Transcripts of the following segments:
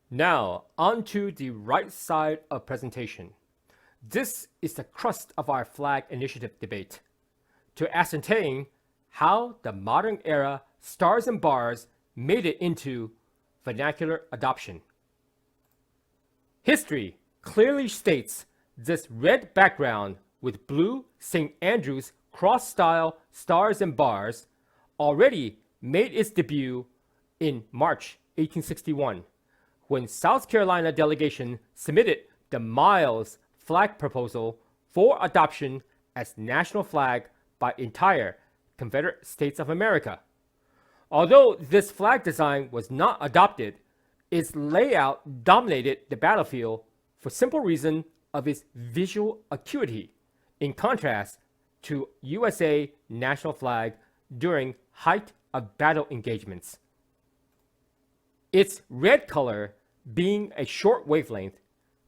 Now, onto the right side of presentation. This is the crust of our flag initiative debate, to ascertain how the modern era stars and bars made it into vernacular adoption. History clearly states this red background with blue St. Andrews cross-style stars and bars already made its debut in March 1861, when South Carolina delegation submitted the Miles flag proposal for adoption as national flag by entire Confederate States of America. Although this flag design was not adopted, its layout dominated the battlefield for simple reason of its visual acuity, in contrast to USA national flag during height of battle engagements. Its red color, being a short wavelength,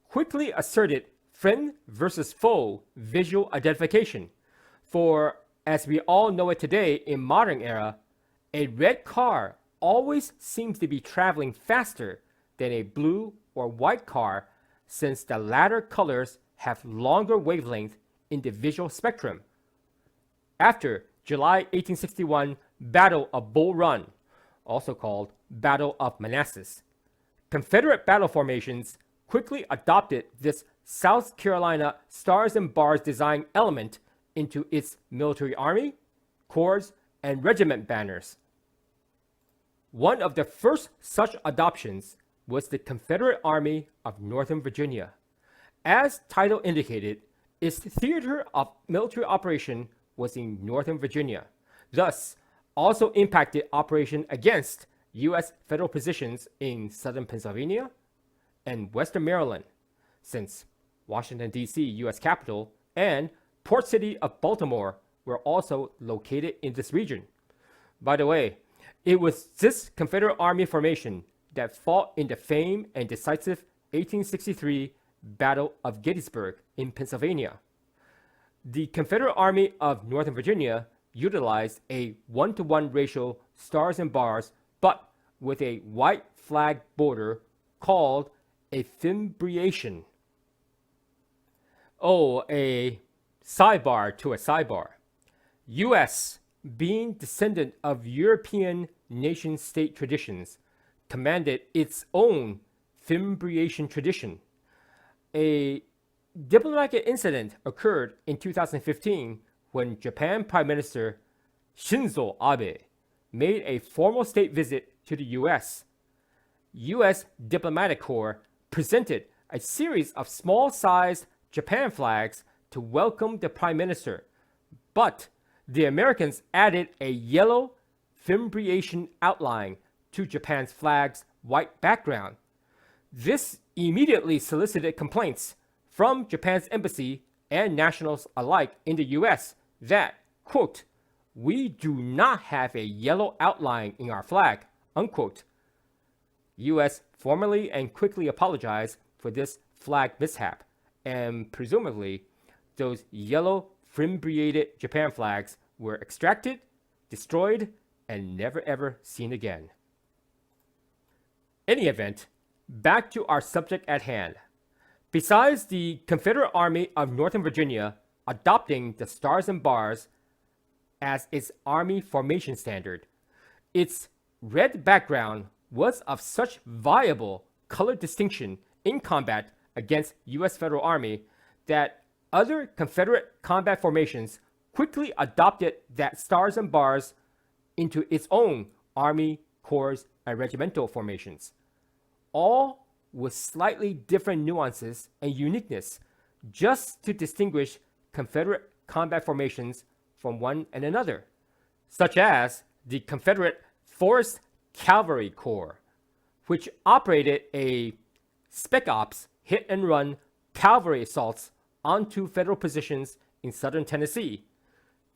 quickly asserted friend versus foe visual identification, for as we all know it today in modern era, a red car always seems to be traveling faster than a blue or white car, since the latter colors have longer wavelength in the visual spectrum. After July 1861 Battle of Bull Run, also called Battle of Manassas, Confederate battle formations quickly adopted this South Carolina stars and bars design element into its military army, corps, and regiment banners. One of the first such adoptions was the Confederate Army of Northern Virginia. As title indicated, its theater of military operation was in Northern Virginia, thus also impacted operation against U.S. federal positions in southern Pennsylvania and western Maryland, since Washington, D.C., U.S. capital, and port city of Baltimore were also located in this region. By the way, it was this Confederate Army formation that fought in the famed and decisive 1863 Battle of Gettysburg in Pennsylvania. The Confederate Army of Northern Virginia utilized a 1-to-1 ratio stars and bars, but with a white flag border called a fimbriation. Oh, a sidebar to a sidebar. U.S., being descendant of European nation-state traditions, commanded its own fimbriation tradition. A diplomatic incident occurred in 2015 when Japan Prime Minister Shinzo Abe made a formal state visit to the U.S. U.S. Diplomatic Corps presented a series of small-sized Japan flags to welcome the Prime Minister, but the Americans added a yellow fimbriation outline to Japan's flag's white background. This immediately solicited complaints from Japan's embassy and nationals alike in the U.S. that, quote, "We do not have a yellow outline in our flag," unquote. U.S. formally and quickly apologized for this flag mishap, and presumably those yellow fimbriated Japan flags were extracted, destroyed, and never ever seen again. Any event, back to our subject at hand. Besides the Confederate Army of Northern Virginia adopting the stars and bars as its army formation standard, its red background was of such viable color distinction in combat against U.S. Federal Army that other Confederate combat formations quickly adopted that stars and bars into its own army, corps, and regimental formations, all with slightly different nuances and uniqueness, just to distinguish Confederate combat formations from one and another, such as the Confederate Forest Cavalry Corps, which operated a spec ops hit-and-run cavalry assaults onto federal positions in southern Tennessee.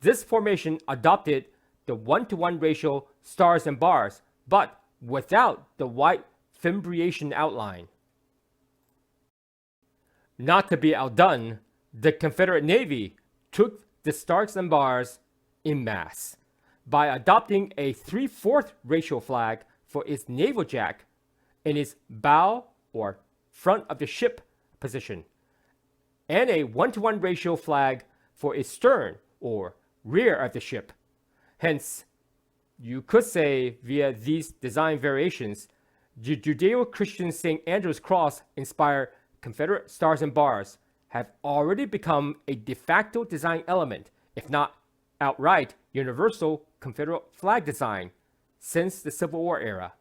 This formation adopted the 1-to-1 ratio stars and bars, but without the white fimbriation outline. Not to be outdone, the Confederate Navy took the stars and bars en masse by adopting a 3/4 ratio flag for its naval jack and its bow or front of the ship position, and a 1-to-1 ratio flag for its stern or rear of the ship. Hence, you could say via these design variations, the Judeo-Christian St. Andrew's Cross inspired Confederate stars and bars have already become a de facto design element, if not outright universal Confederate flag design, since the Civil War era.